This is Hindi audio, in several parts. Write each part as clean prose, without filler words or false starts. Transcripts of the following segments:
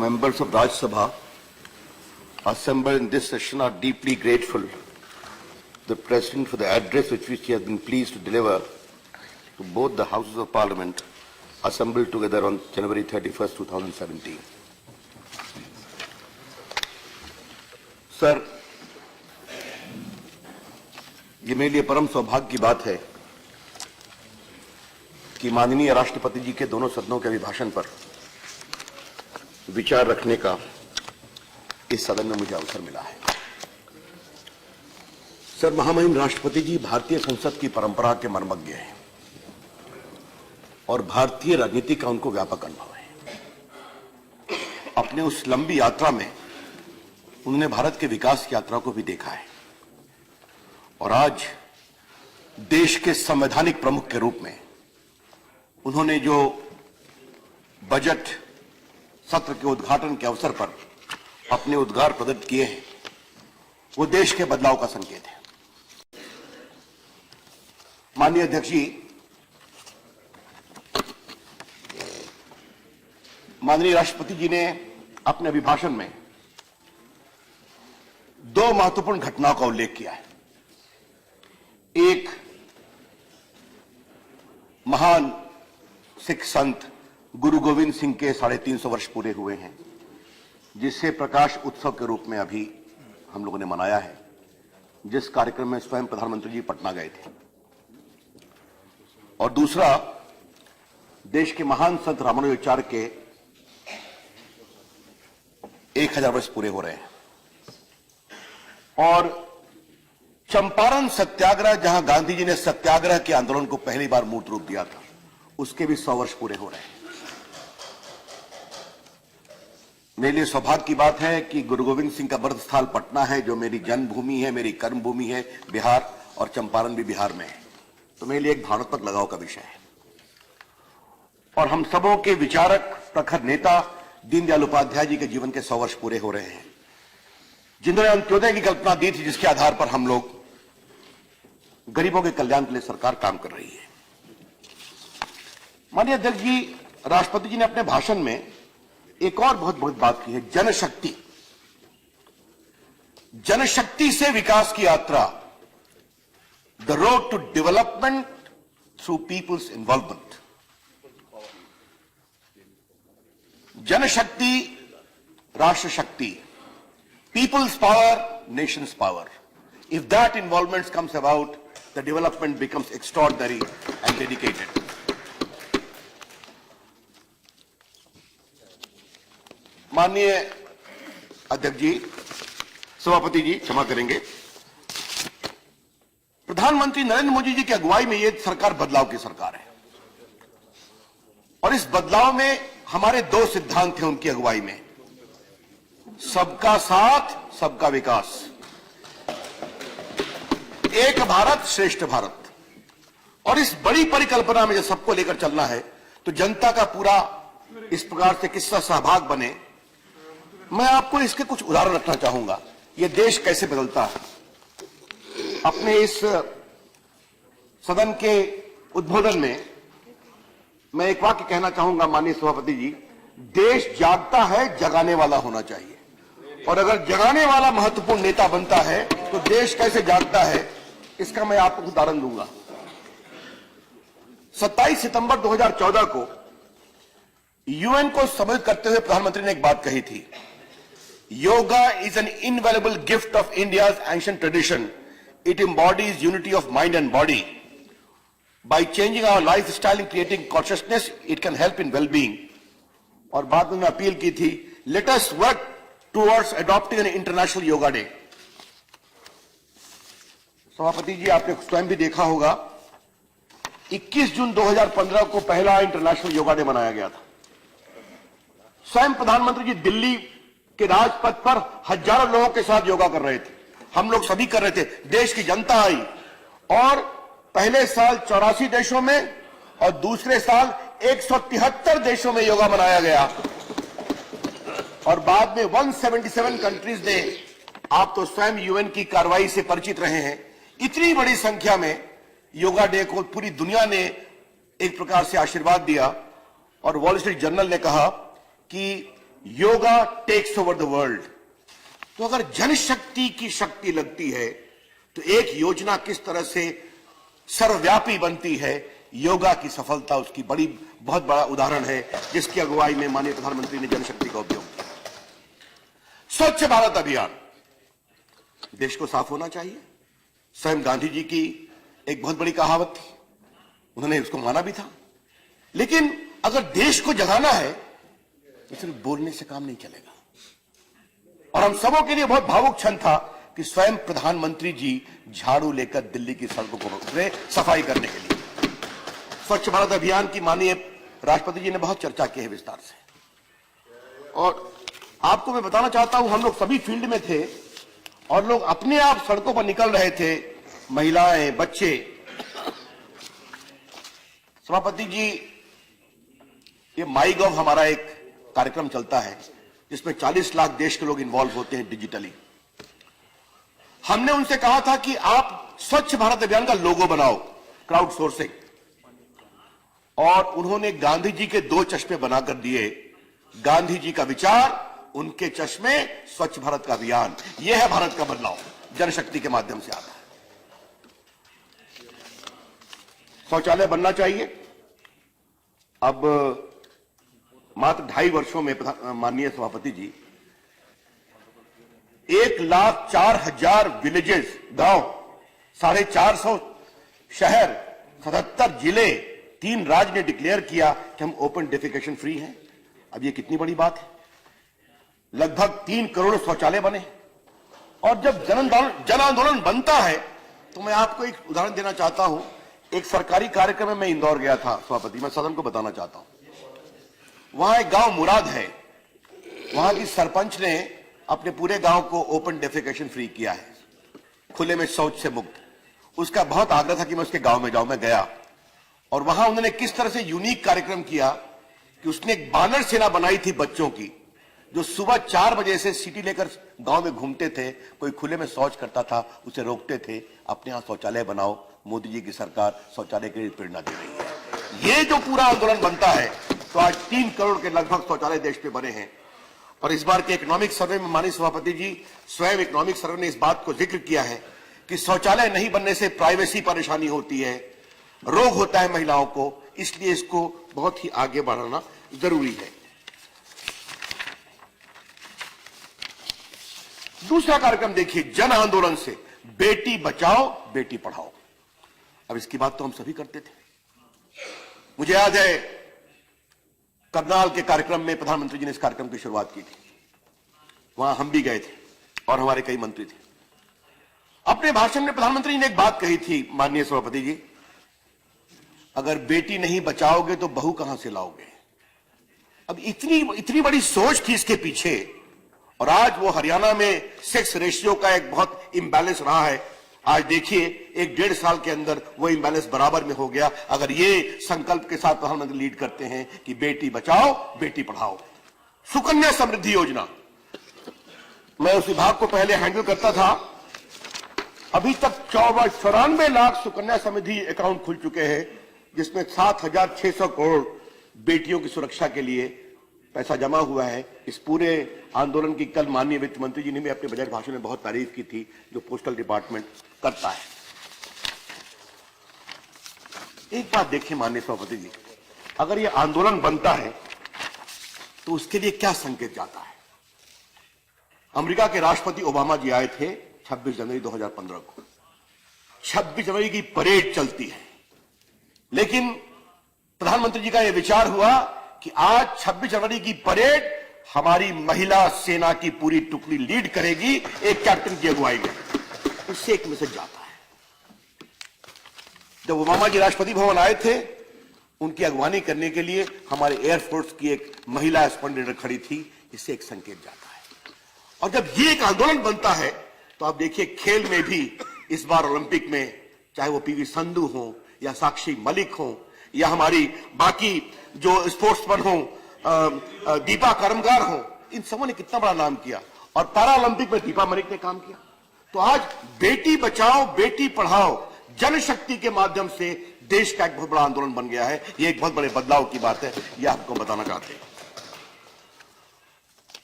members of Raj Sabha assembled in this session are deeply grateful to the President for the address which he has been pleased to deliver to both the Houses of Parliament assembled together on January 31st, 2017. Sir, ये मेरे लिए परम सौभाग्य की बात है कि माननीय राष्ट्रपति जी के दोनों सदनों के अभिभाषण पर विचार रखने का इस सदन में मुझे अवसर मिला है। सर, महामहिम राष्ट्रपति जी भारतीय संसद की परंपरा के मर्मज्ञ हैं और भारतीय राजनीति का उनको व्यापक अनुभव है। अपने उस लंबी यात्रा में उन्होंने भारत के विकास की यात्रा को भी देखा है और आज देश के संवैधानिक प्रमुख के रूप में उन्होंने जो बजट सत्र के उद्घाटन के अवसर पर अपने उद्गार प्रकट किए हैं वो देश के बदलाव का संकेत है। माननीय अध्यक्ष जी, माननीय राष्ट्रपति जी ने अपने अभिभाषण में दो महत्वपूर्ण घटनाओं का उल्लेख किया है। एक, महान सिख संत गुरु गोविंद सिंह के 350 वर्ष पूरे हुए हैं, जिसे प्रकाश उत्सव के रूप में अभी हम लोगों ने मनाया है, जिस कार्यक्रम में स्वयं प्रधानमंत्री जी पटना गए थे। और दूसरा, देश के महान संत रामानुजाचार्य के 1000 वर्ष पूरे हो रहे हैं और चंपारण सत्याग्रह, जहां गांधी जी ने सत्याग्रह के आंदोलन को पहली बार मूर्त रूप दिया था, उसके भी 100 वर्ष पूरे हो रहे हैं। मेरे लिए सौभाग्य की बात है कि गुरु गोविंद सिंह का बर्थ स्थल पटना है, जो मेरी जन्मभूमि है, मेरी कर्मभूमि है बिहार, और चंपारण भी बिहार में है, तो मेरे लिए एक भावनात्मक लगाव का विषय है। और हम सबों के विचारक, प्रखर नेता दीनदयाल उपाध्याय जी के जीवन के 100 वर्ष पूरे हो रहे हैं, जिन्होंने अंत्योदय की कल्पना दी थी, जिसके आधार पर हम लोग गरीबों के कल्याण के लिए सरकार काम कर रही है। माननीय अध्यक्ष जी, राष्ट्रपति जी ने अपने भाषण में एक और बहुत बात की है, जनशक्ति। जनशक्ति से विकास की यात्रा, the road to development through people's involvement. जनशक्ति, राष्ट्र शक्ति, people's power, nation's power. If that involvement comes about, the development becomes extraordinary and dedicated. माननीय अध्यक्ष जी, सभापति जी क्षमा करेंगे, प्रधानमंत्री नरेंद्र मोदी जी की अगुवाई में यह सरकार बदलाव की सरकार है और इस बदलाव में हमारे दो सिद्धांत थे उनकी अगुवाई में, सबका साथ, सबका विकास, एक भारत श्रेष्ठ भारत। और इस बड़ी परिकल्पना में जब सबको लेकर चलना है तो जनता का पूरा इस प्रकार से किस्सा सहभाग बने। मैं आपको इसके कुछ उदाहरण रखना चाहूंगा, यह देश कैसे बदलता है। अपने इस सदन के उद्बोधन में मैं एक वाक्य कहना चाहूंगा, माननीय सभापति जी, देश जागता है, जगाने वाला होना चाहिए, और अगर जगाने वाला महत्वपूर्ण नेता बनता है तो देश कैसे जागता है, इसका मैं आपको उदाहरण दूंगा। 27 सितंबर 2014 को यूएन को संबोधित करते हुए प्रधानमंत्री ने एक बात कही थी, yoga is an invaluable gift of India's ancient tradition, it embodies unity of mind and body, by changing our life style and creating consciousness it can help in wellbeing. और बाद में अपील की थी, let us work towards adopting an international yoga day. सभापति जी, आपने स्वयं भी देखा होगा, 21 जून 2015 को पहला इंटरनेशनल योगा डे मनाया गया था। स्वयं प्रधानमंत्री जी दिल्ली के राजपथ पर हजारों लोगों के साथ योगा कर रहे थे, हम लोग सभी कर रहे थे, देश की जनता आई और पहले साल 84 देशों में और दूसरे साल 173 देशों में योगा मनाया गया और बाद में 177 कंट्रीज ने, आप तो स्वयं यूएन की कार्रवाई से परिचित रहे हैं, इतनी बड़ी संख्या में योगा डे को पूरी दुनिया ने एक प्रकार से आशीर्वाद दिया। और वॉल स्ट्रीट जर्नल ने कहा कि yoga takes over the world. तो अगर जनशक्ति की शक्ति लगती है तो एक योजना किस तरह से सर्वव्यापी बनती है, योगा की सफलता उसकी बहुत बड़ा उदाहरण है, जिसकी अगुवाई में माननीय प्रधानमंत्री ने जनशक्ति का उपयोग किया। स्वच्छ भारत अभियान, देश को साफ होना चाहिए। स्वयं गांधी जी की एक बहुत बड़ी कहावत थी, उन्होंने उसको माना भी था। लेकिन अगर देश को जगाना है तो सिर्फ बोलने से काम नहीं चलेगा। और हम सबों के लिए बहुत भावुक क्षण था कि स्वयं प्रधानमंत्री जी झाड़ू लेकर दिल्ली की सड़कों को उतरे सफाई करने के लिए। स्वच्छ भारत अभियान की माननीय राष्ट्रपति जी ने बहुत चर्चा की है विस्तार से। और आपको मैं बताना चाहता हूं, हम लोग सभी फील्ड में थे और लोग अपने आप सड़कों पर निकल रहे थे, महिलाएं, बच्चे। सभापति जी, ये माई गव हमारा एक कार्यक्रम चलता है जिसमें 40 लाख देश के लोग इन्वॉल्व होते हैं डिजिटली। हमने उनसे कहा था कि आप स्वच्छ भारत अभियान का लोगो बनाओ, क्राउड सोर्सिंग। और उन्होंने गांधी जी के 2 चश्मे बनाकर दिए, गांधी जी का विचार, उनके चश्मे, स्वच्छ भारत का अभियान। यह है भारत का बदलाव, जनशक्ति के माध्यम से आता है। शौचालय बनना चाहिए। अब मात्र 2.5 वर्षों में माननीय सभापति जी 1,04,000 विलेजेस, गांव, 450 शहर, 77 जिले, 3 राज्य ने डिक्लेयर किया कि हम ओपन डेफिकेशन फ्री हैं। अब ये कितनी बड़ी बात है। लगभग 3 करोड़ शौचालय बने। और जब जन आंदोलन बनता है तो मैं आपको एक उदाहरण देना चाहता हूं। एक सरकारी कार्यक्रम में मैं इंदौर गया था सभापति, मैं सदन को बताना चाहता हूं। वहां एक गांव मुराद है, वहां की सरपंच ने अपने पूरे गांव को ओपन डेफिकेशन फ्री किया है, खुले में शौच से मुक्त। उसका बहुत आग्रह था कि मैं उसके गांव में जाऊं। मैं गया और वहां उन्होंने किस तरह से यूनिक कार्यक्रम किया कि उसने एक बानर सेना बनाई थी बच्चों की, जो सुबह 4 बजे से सीटी लेकर गांव में घूमते थे। कोई खुले में शौच करता था उसे रोकते थे, अपने यहां शौचालय बनाओ, मोदी जी की सरकार शौचालय के लिए प्रेरणा दे रही है। ये जो पूरा आंदोलन बनता है तो आज 3 करोड़ के लगभग शौचालय देश में बने हैं। और इस बार के इकोनॉमिक सर्वे में माननीय सभापति जी, स्वयं इकोनॉमिक सर्वे ने इस बात को जिक्र किया है कि शौचालय नहीं बनने से प्राइवेसी परेशानी होती है, रोग होता है महिलाओं को, इसलिए इसको बहुत ही आगे बढ़ाना जरूरी है। दूसरा कार्यक्रम देखिए, जन आंदोलन से बेटी बचाओ बेटी पढ़ाओ। अब इसकी बात तो हम सभी करते थे। मुझे याद है करनाल के कार्यक्रम में प्रधानमंत्री जी ने इस कार्यक्रम की शुरुआत की थी। वहां हम भी गए थे और हमारे कई मंत्री थे। अपने भाषण में प्रधानमंत्री जी ने एक बात कही थी, माननीय सभापति जी, अगर बेटी नहीं बचाओगे तो बहू कहां से लाओगे। अब इतनी बड़ी सोच थी इसके पीछे। और आज वो हरियाणा में सेक्स रेशियो का एक बहुत इंबैलेंस रहा है। आज देखिए 1-1.5 साल के अंदर वो इंबैलेंस बराबर में हो गया, अगर ये संकल्प के साथ प्रधानमंत्री लीड करते हैं कि बेटी बचाओ बेटी पढ़ाओ। सुकन्या समृद्धि योजना, मैं उस विभाग को पहले हैंडल करता था। अभी तक 94 लाख सुकन्या समृद्धि अकाउंट खुल चुके हैं, जिसमें 7,600 करोड़ बेटियों की सुरक्षा के लिए पैसा जमा हुआ है। इस पूरे आंदोलन की कल माननीय वित्त मंत्री जी ने भी अपने बजट भाषण में बहुत तारीफ की थी, जो पोस्टल डिपार्टमेंट करता है। एक बात देखिए माननीय सभापति जी, अगर यह आंदोलन बनता है तो उसके लिए क्या संकेत जाता है। अमेरिका के राष्ट्रपति ओबामा जी आए थे 26 जनवरी 2015 को। 26 जनवरी की परेड चलती है, लेकिन प्रधानमंत्री जी का यह विचार हुआ कि आज 26 जनवरी की परेड हमारी महिला सेना की पूरी टुकड़ी लीड करेगी, एक कैप्टन की अगुवाई में। इससे एक मैसेज जाता है। जब ओबामा जी राष्ट्रपति भवन आए थे, उनकी अगवानी करने के लिए हमारे एयरफोर्स की एक महिला स्क्वाड्रन खड़ी थी, इससे एक संकेत जाता है। और जब ये एक आंदोलन बनता है तो आप देखिए खेल में भी इस बार ओलंपिक में, चाहे वो पीवी संधू हो या साक्षी मलिक हो या हमारी बाकी जो स्पोर्ट्समैन हो, दीपा करमगार हो, इन सबों ने कितना बड़ा नाम किया। और पैरा ओलंपिक में दीपा मलिक ने काम किया। तो आज बेटी बचाओ बेटी पढ़ाओ जनशक्ति के माध्यम से देश का एक बहुत बड़ा आंदोलन बन गया है। यह एक बहुत बड़े बदलाव की बात है, यह आपको बताना चाहते हैं।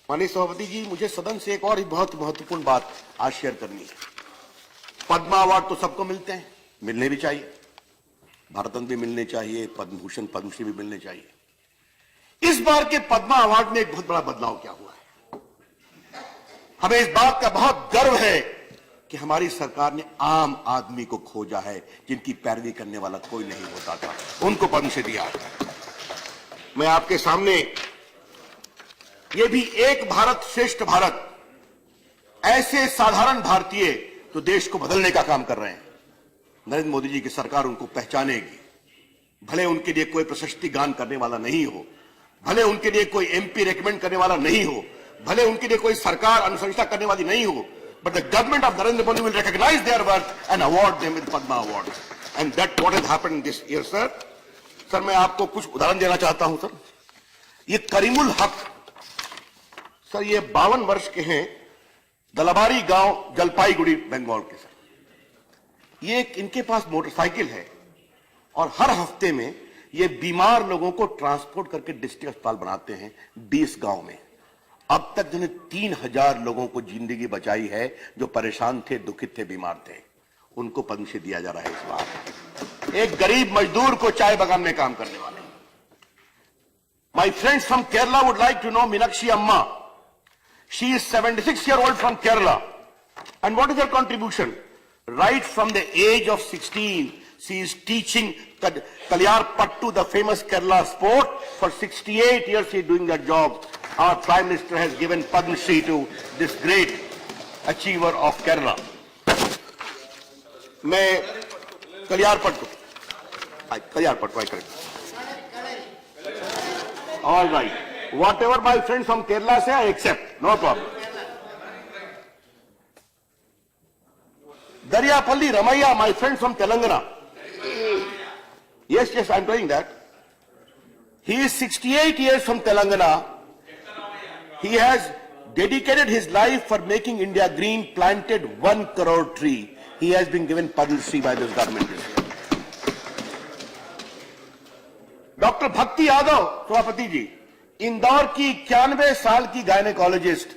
माननीय सभापति जी, मुझे सदन से एक और बहुत महत्वपूर्ण बात आज शेयर करनी है। पद्मा अवार्ड तो सबको मिलते हैं, मिलने भी चाहिए, भारत रत्न भी मिलने चाहिए, पद्म भूषण पद्मश्री भी मिलने चाहिए। इस बार के पद्मा अवार्ड में एक बहुत बड़ा बदलाव क्या हुआ है। हमें इस बात का बहुत गर्व है कि हमारी सरकार ने आम आदमी को खोजा है, जिनकी पैरवी करने वाला कोई नहीं होता था, उनको पद्मश्री दिया। मैं आपके सामने ये भी एक भारत श्रेष्ठ भारत, ऐसे साधारण भारतीय तो देश को बदलने का काम कर रहे हैं। नरेंद्र मोदी जी की सरकार उनको पहचानेगी। भले उनके लिए कोई प्रशस्ति गान करने वाला नहीं हो, भले उनके लिए कोई एमपी रेकमेंड करने वाला नहीं हो, भले उनके लिए कोई सरकार अनुशंसा करने वाली नहीं हो, but the government of Narendra Modi will recognize their work and award them with Padma Award. And that what has happened this year, sir. Sir, मैं आपको कुछ उदाहरण देना चाहता हूं सर। ये करीमुल हक सर, ये 52 वर्ष के हैं, दलबारी गांव, जलपाईगुड़ी, बंगाल के सर। ये इनके पास मोटरसाइकिल है और हर हफ्ते में ये बीमार लोगों को ट्रांसपोर्ट करके डिस्ट्रिक्ट अस्पताल बनाते हैं 20 गांव में। अब तक जिन्हें 3000 लोगों को जिंदगी बचाई है, जो परेशान थे, दुखित थे, बीमार थे, उनको पद्मश्री दिया जा रहा है इस बार। एक गरीब मजदूर को चाय बागान में काम करने वाले। My friends from Kerala would like to know Meenakshi Amma. She is 76-year-old from Kerala and what is her contribution? Right from the age of 16 she is teaching Kalyarpattu, the famous Kerala sport. For 68 years she is doing that job. Our Prime Minister has given Padma Shri to this great achiever of Kerala. मैं Kalyarpattu, I correct. All right. Whatever my friends from Kerala say, I accept. No problem. Daryapalli Ramaiah, my friend from Telangana. Yes, I'm doing that. He is 68 years from Telangana. He has dedicated his life for making India green, planted 1 crore tree. He has been given Padma Shri by this government this year. Doctor भक्ति यादव सभापति जी, इंदौर की 91 साल की गायनेकोलॉजिस्ट,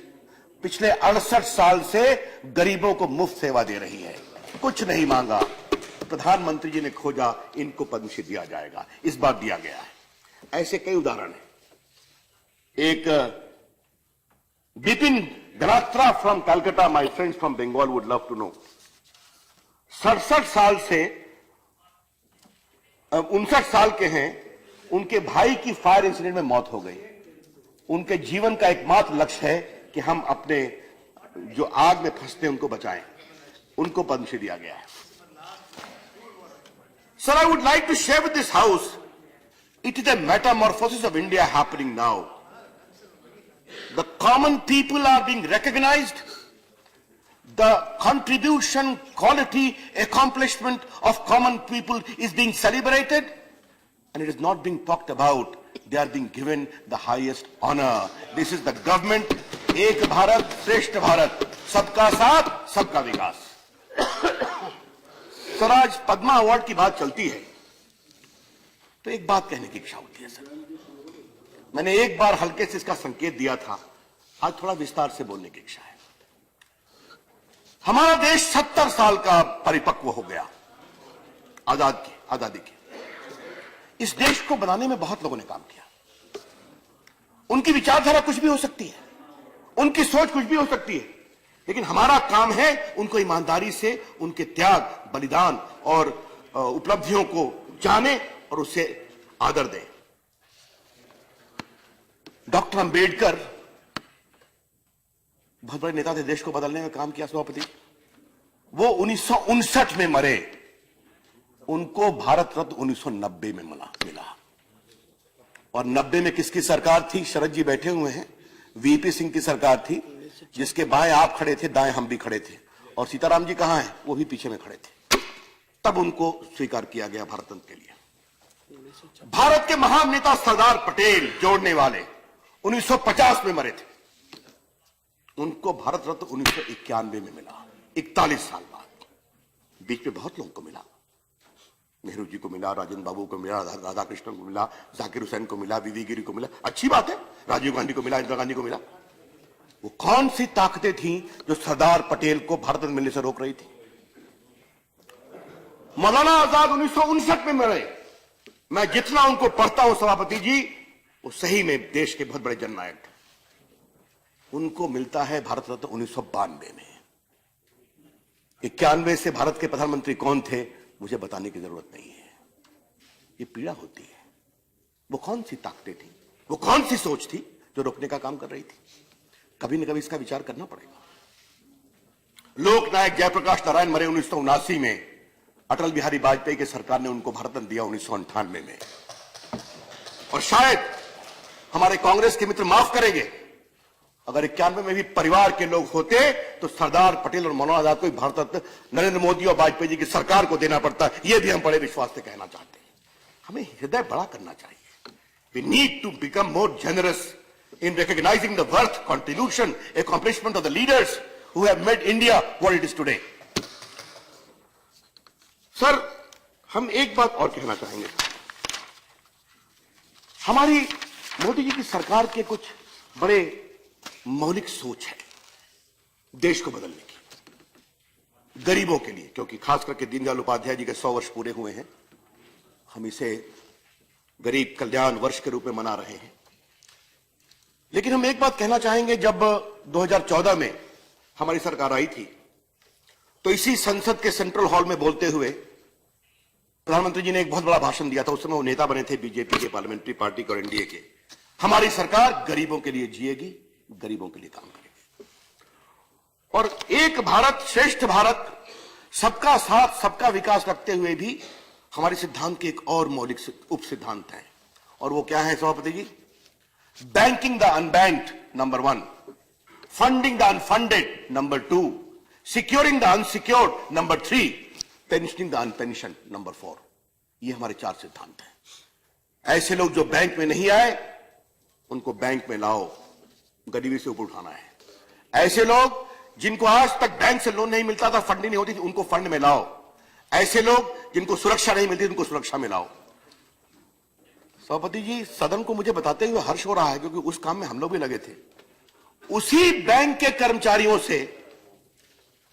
पिछले 68 साल से गरीबों को मुफ्त सेवा दे रही है, कुछ नहीं मांगा। प्रधानमंत्री जी ने खोजा, इनको पद्मश्री दिया जाएगा, इस बार दिया गया है। ऐसे कई उदाहरण हैं। एक Bipin Ganatra from Calcutta, my friends from Bengal would love to know. 67 साल से 59 साल के हैं, उनके भाई की फायर इंसिडेंट में मौत हो गई। उनके जीवन का एकमात्र लक्ष्य है कि हम अपने जो आग में फंसते हैं उनको बचाएं, उनको पद्मश्री दिया गया है। Sir, I would like to share with this House, it is a metamorphosis of India happening now. The common people are being recognized. The contribution, quality, accomplishment of common people is being celebrated, and it is not being talked about. They are being given the highest honor. This is the government, Ek Bharat, Shreshth Bharat, सबका साथ, सबका विकास। सर, आज पद्मा अवार्ड की बात चलती है तो एक बात कहने की इच्छा होती है सर। मैंने एक बार हल्के से इसका संकेत दिया था, आज थोड़ा विस्तार से बोलने की इच्छा है। हमारा देश 70 साल का परिपक्व हो गया आजादी के। इस देश को बनाने में बहुत लोगों ने काम किया। उनकी विचारधारा कुछ भी हो सकती है, उनकी सोच कुछ भी हो सकती है, लेकिन हमारा काम है उनको ईमानदारी से उनके त्याग, बलिदान और उपलब्धियों को जाने और उससे आदर दें। डॉक्टर अंबेडकर बहुत बड़े नेता थे, देश को बदलने में काम किया सभापति। वो 1959 में मरे, उनको भारत रत्न 1990 में मिला। और 90 में किसकी सरकार थी? शरद जी बैठे हुए हैं, वीपी सिंह की सरकार थी, जिसके बाएं आप खड़े थे, दाएं हम भी खड़े थे, और सीताराम जी कहां हैं? वो भी पीछे में खड़े थे। तब उनको स्वीकार किया गया भारत रत्न के लिए। भारत के महान नेता सरदार पटेल, जोड़ने वाले, 1950 में मरे थे, उनको भारत रत्न 1991 में मिला, 41 साल बाद। बीच में बहुत लोगों को मिला, नेहरू जी को मिला, राजेंद्र बाबू को मिला, राधा कृष्णन को मिला, जाकिर हुसैन को मिला, वीवी गिरी को मिला, अच्छी बात है, राजीव गांधी को मिला, इंदिरा गांधी को मिला। वो कौन सी ताकतें थीं जो सरदार पटेल को भारत रत्न मिलने से रोक रही थी? मौलाना आजाद 1959 में मरे। मैं जितना उनको पढ़ता हूं सभापति जी, वो सही में देश के बहुत बड़े जननायक थे। उनको मिलता है भारत रत्न 1992 में। 91 से भारत के प्रधानमंत्री कौन थे मुझे बताने की जरूरत नहीं है। ये पीड़ा होती है। वो कौन सी ताकतें थी, वो कौन सी सोच थी जो रोकने का काम कर रही थी? कभी न कभी इसका विचार करना पड़ेगा। लोकनायक जयप्रकाश नारायण मरे 1979 में। अटल बिहारी वाजपेयी की सरकार ने उनको भारत रत्न दिया 1998 में। और शायद हमारे कांग्रेस के मित्र माफ करेंगे, अगर 91 में भी परिवार के लोग होते तो सरदार पटेल और मौलाना आजाद को भारत रत्न नरेंद्र मोदी और वाजपेयी जी की सरकार को देना पड़ता। यह भी हम बड़े विश्वास से कहना चाहते हैं। हमें हृदय बड़ा करना चाहिए। We need to become more generous in recognizing the worth, contribution, accomplishment of the leaders who have made India what it is today. Sir, हम एक बात और कहना चाहेंगे। हमारी मोदी जी की सरकार के कुछ बड़े मौलिक सोच है देश को बदलने की, गरीबों के लिए, क्योंकि खास करके दीनदयाल उपाध्याय जी के 100 वर्ष पूरे हुए हैं। हम इसे गरीब कल्याण वर्ष के रूप में मना रहे हैं। लेकिन हम एक बात कहना चाहेंगे, जब 2014 में हमारी सरकार आई थी तो इसी संसद के सेंट्रल हॉल में बोलते हुए प्रधानमंत्री जी ने एक बहुत बड़ा भाषण दिया था। उस समय वो नेता बने थे बीजेपी के, पार्लियामेंट्री पार्टी के और एनडीए के। हमारी सरकार गरीबों के लिए जिएगी, गरीबों के लिए काम करेगी। और एक भारत श्रेष्ठ भारत, सबका साथ सबका विकास रखते हुए भी हमारे सिद्धांत के एक और मौलिक उप सिद्धांत है। और वो क्या है सभापति जी? Banking the unbanked number 1, funding the unfunded number 2, securing the unsecured number 3, pensioning the unpension number 4। ये हमारे 4 सिद्धांत हैं। ऐसे लोग जो बैंक में नहीं आए उनको बैंक में लाओ, गरीबी से ऊपर उठाना है। ऐसे लोग जिनको आज तक बैंक से लोन नहीं मिलता था, फंडिंग नहीं होती थी, उनको फंड में लाओ। ऐसे लोग जिनको सुरक्षा नहीं मिलती उनको सुरक्षा में लाओ। सभापति जी, सदन को मुझे बताते हुए हर्ष हो रहा है क्योंकि उस काम में हम लोग भी लगे थे। उसी बैंक के कर्मचारियों से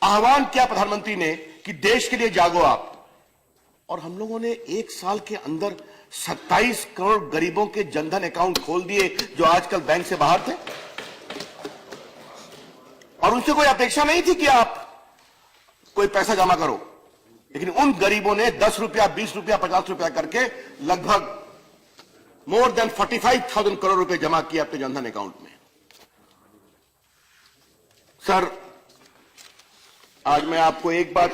आह्वान किया प्रधानमंत्री ने कि देश के लिए जागो आप, और हम लोगों ने 1 साल के अंदर 27 करोड़ गरीबों के जनधन अकाउंट खोल दिए जो आजकल बैंक से बाहर थे। और उनसे कोई अपेक्षा नहीं थी कि आप कोई पैसा जमा करो, लेकिन उन गरीबों ने 10 रुपया, 20 रुपया, 50 रुपया करके लगभग मोर देन 45,000 करोड़ रुपए जमा किए अपने जनधन अकाउंट में। सर, आज मैं आपको एक बात,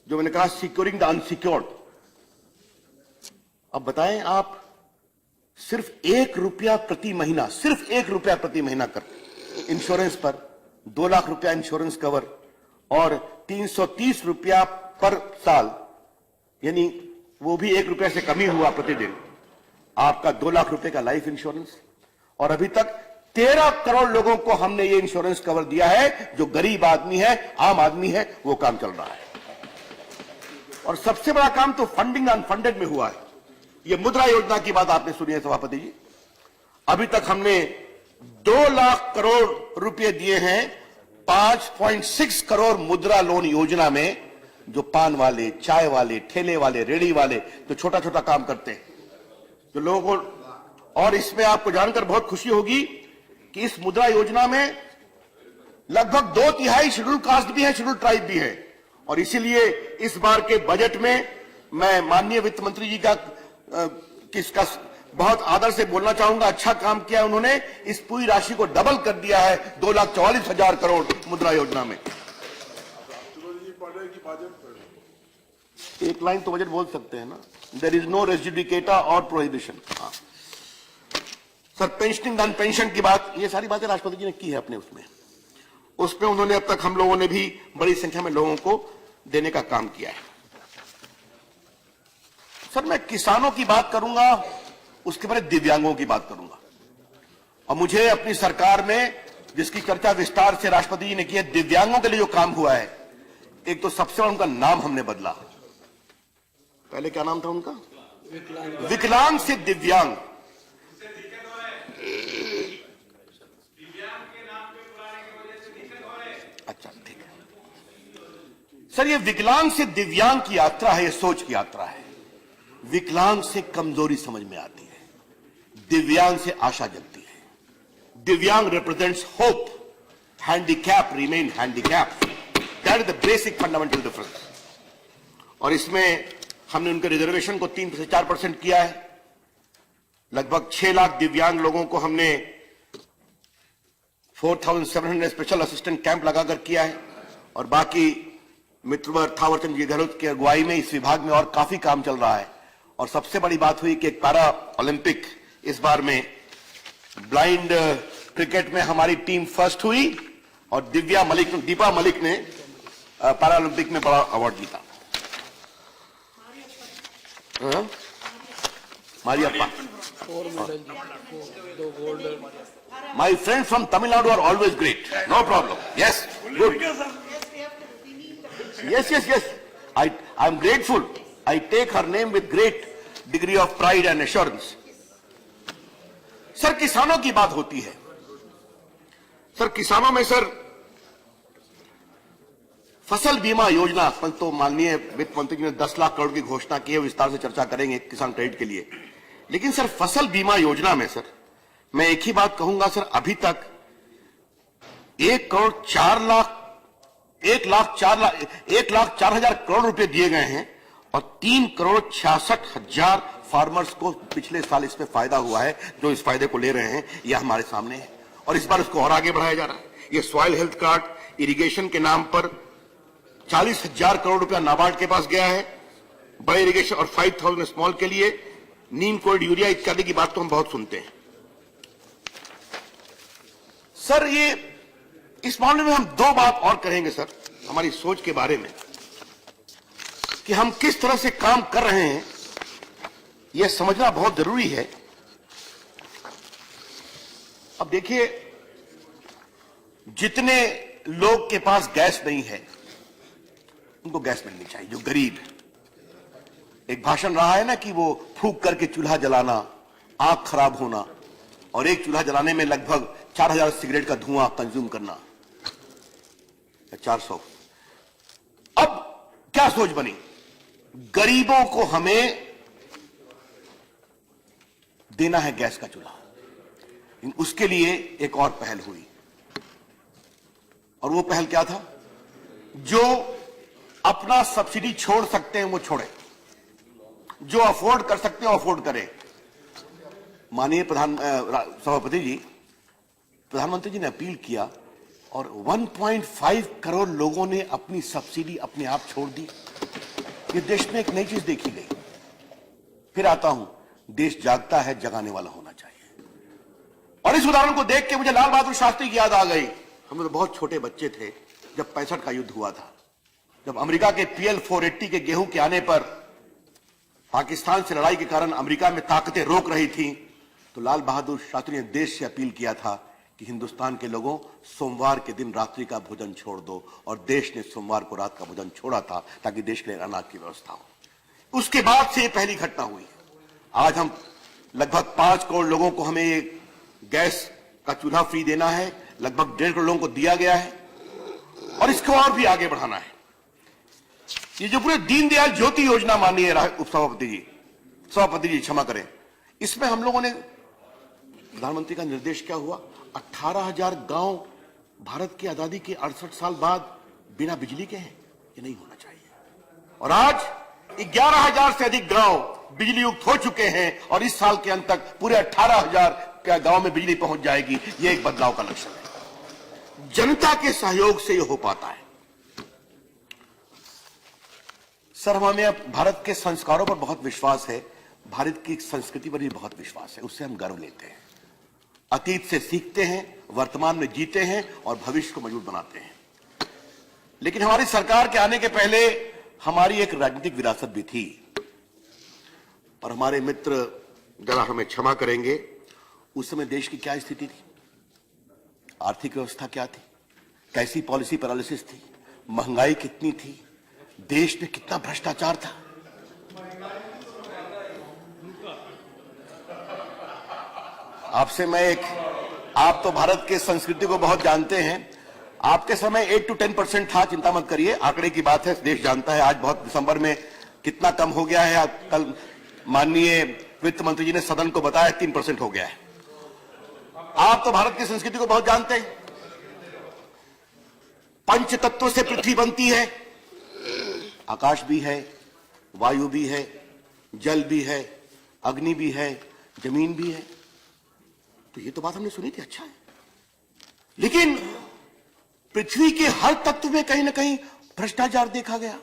जो मैंने कहा सिक्योरिंग द अनसिक्योर्ड, अब बताएं, आप सिर्फ 1 रुपया प्रति महीना, सिर्फ 1 रुपया प्रति महीना कर इंश्योरेंस पर 2 लाख रुपया इंश्योरेंस कवर और 330 रुपया पर साल, यानी वो भी 1 रुपया से कम ही हुआ प्रतिदिन, आपका 2 लाख रुपए का लाइफ इंश्योरेंस। और अभी तक 13 करोड़ लोगों को हमने ये इंश्योरेंस कवर दिया है। जो गरीब आदमी है, आम आदमी है, वो काम चल रहा है। और सबसे बड़ा काम तो फंडिंग अनफंडेड में हुआ है। ये मुद्रा योजना की बात आपने सुनी है सभापति जी। अभी तक हमने 2 लाख करोड़ रुपए दिए हैं 5.6 करोड़ मुद्रा लोन योजना में, जो पान वाले, चाय वाले, ठेले वाले, रेड़ी वाले, जो छोटा छोटा काम करते हैं, जो लोगों को। और इसमें आपको जानकर बहुत खुशी होगी कि इस मुद्रा योजना में लगभग 2/3 शेड्यूल कास्ट भी है, शेड्यूल ट्राइब भी है। और इसीलिए इस बार के बजट में मैं माननीय वित्त मंत्री जी का किसका बहुत आदर से बोलना चाहूंगा। अच्छा काम किया उन्होंने, इस पूरी राशि को डबल कर दिया है 2,44,000 करोड़ मुद्रा योजना में। एक लाइन तो बजट बोल सकते हैं ना, देयर इज नो रेजिडिकेटा और प्रोहिबिशन। सर, पेंशनिंग अन पेंशन की बात, ये सारी बातें राष्ट्रपति जी ने की है अपने उसमें उन्होंने अब तक हम लोगों ने भी बड़ी संख्या में लोगों को देने का काम किया है। सर, मैं किसानों की बात करूंगा, उसके बाद दिव्यांगों की बात करूंगा। और मुझे अपनी सरकार में, जिसकी चर्चा विस्तार से राष्ट्रपति जी ने की है, दिव्यांगों के लिए जो काम हुआ है, एक तो सबसे बड़ा उनका नाम हमने बदला। पहले क्या नाम था उनका? विकलांग से दिव्यांग। सर, ये विकलांग से दिव्यांग की यात्रा है, ये सोच की यात्रा है। विकलांग से कमजोरी समझ में आती है, दिव्यांग से आशा जगती है। दिव्यांग represents hope, handicap remain handicap. That is the basic fundamental difference. और इसमें हमने उनके रिजर्वेशन को 3 से 4% किया है। लगभग 6 लाख दिव्यांग लोगों को हमने 4700 स्पेशल असिस्टेंट कैंप लगाकर किया है। और बाकी मित्रवर थावरचंद गहलोत की अगुवाई में इस विभाग में और काफी काम चल रहा है। और सबसे बड़ी बात हुई कि एक पैरा ओलंपिक इस बार में ब्लाइंड क्रिकेट में हमारी टीम फर्स्ट हुई और दीपा मलिक ने पैरा ओलंपिक में बड़ा अवार्ड जीता। मारियप्पा, 4 medal, 2 gold. My friends from Tamil Nadu are always great. No problem. Yes, good. Yes. I'm grateful. I take her name with great degree of pride and assurance. Sir, किसानों की बात होती है। सर, किसानों में सर फसल बीमा योजना पर तो माननीय वित्त मंत्री जी ने 10 लाख करोड़ की घोषणा की है, विस्तार से चर्चा करेंगे किसान क्रेडिट के लिए। लेकिन सर, फसल बीमा योजना में सर मैं एक ही बात कहूंगा सर, अभी तक 1 लाख 4 हजार करोड़ रुपए दिए गए हैं और 3,66,00,000 फार्मर्स को पिछले साल इसमें फायदा हुआ है। जो इस फायदे को ले रहे हैं यह हमारे सामने है और इस बार इसको और आगे बढ़ाया जा रहा है। ये सॉइल हेल्थ कार्ड इरिगेशन के नाम पर 40,000 करोड़ रुपया नाबार्ड के पास गया है बड़े इरिगेशन और 5,000 स्मॉल के लिए। नीम कोल्ड यूरिया इत्यादि की बात तो हम बहुत सुनते हैं। सर, ये इस मामले में हम 2 बात और करेंगे सर, हमारी सोच के बारे में कि हम किस तरह से काम कर रहे हैं यह समझना बहुत जरूरी है। अब देखिए, जितने लोग के पास गैस नहीं है उनको गैस मिलनी चाहिए। जो गरीब, एक भाषण रहा है ना कि वो फूंक करके चूल्हा जलाना, आंख खराब होना और एक चूल्हा जलाने में लगभग 4000 सिगरेट का धुआं कंज्यूम करना, 400। अब क्या सोच बनी, गरीबों को हमें देना है गैस का चूल्हा। उसके लिए एक और पहल हुई और वो पहल क्या था, जो अपना सब्सिडी छोड़ सकते हैं वो छोड़े, जो अफोर्ड कर सकते हैं अफोर्ड करें। माननीय सभापति जी, प्रधानमंत्री जी ने अपील किया और 1.5 करोड़ लोगों ने अपनी सब्सिडी अपने आप छोड़ दी। ये देश में एक नई चीज देखी गई। फिर आता हूं, देश जागता है, जगाने वाला होना चाहिए। और इस उदाहरण को देख के मुझे लाल बहादुर शास्त्री की याद आ गई। हम तो बहुत छोटे बच्चे थे जब 65 का युद्ध हुआ था, जब अमेरिका के PL 480 के गेहूं के आने पर पाकिस्तान से लड़ाई के कारण अमेरिका में ताकतें रोक रही थी, तो लाल बहादुर शास्त्री ने देश से अपील किया था कि हिंदुस्तान के लोगों, सोमवार के दिन रात्रि का भोजन छोड़ दो। और देश ने सोमवार को रात का भोजन छोड़ा था ताकि देश के लिए अनाज की व्यवस्था हो। उसके बाद से ये पहली घटना हुई। आज हम लगभग 5 करोड़ लोगों को हमें गैस का चूल्हा फ्री देना है, लगभग 1.5 करोड़ लोगों को दिया गया है और इसको और भी आगे बढ़ाना है। ये जो पूरे दीनदयाल ज्योति योजना माननीय उपसभापति जी क्षमा करें, इसमें हम लोगों ने, प्रधानमंत्री का निर्देश क्या हुआ, 18,000 गांव भारत की आजादी के 68 साल बाद बिना बिजली के हैं। ये नहीं होना चाहिए। और आज 11,000 से अधिक गांव बिजली युक्त हो चुके हैं और इस साल के अंत तक पूरे 18,000 गांव में बिजली पहुंच जाएगी। ये एक बदलाव का लक्षण है। जनता के सहयोग से यह हो पाता है। सर, हमें अब भारत के संस्कारों पर बहुत विश्वास है, भारत की संस्कृति पर भी बहुत विश्वास है, उससे हम गर्व लेते हैं। अतीत से सीखते हैं, वर्तमान में जीते हैं और भविष्य को मजबूत बनाते हैं। लेकिन हमारी सरकार के आने के पहले हमारी एक राजनीतिक विरासत भी थी और हमारे मित्र जरा हमें क्षमा करेंगे, उस समय देश की क्या स्थिति थी, आर्थिक व्यवस्था क्या थी, कैसी पॉलिसी पैरालिसिस थी, महंगाई कितनी थी, देश में कितना भ्रष्टाचार था। आपसे मैं आप तो भारत के संस्कृति को बहुत जानते हैं, आपके समय 8 to 10% था, चिंता मत करिए, आंकड़े की बात है, देश जानता है। आज बहुत दिसंबर में कितना कम हो गया है, कल माननीय वित्त मंत्री जी ने सदन को बताया 3% हो गया है। आप तो भारत की संस्कृति को बहुत जानते हैं। पंच तत्वों से पृथ्वी बनती है, आकाश भी है, वायु भी है, जल भी है, अग्नि भी है, जमीन भी है। तो ये तो बात हमने सुनी थी, अच्छा है। लेकिन पृथ्वी के हर तत्व में कहीं ना कहीं भ्रष्टाचार देखा गया।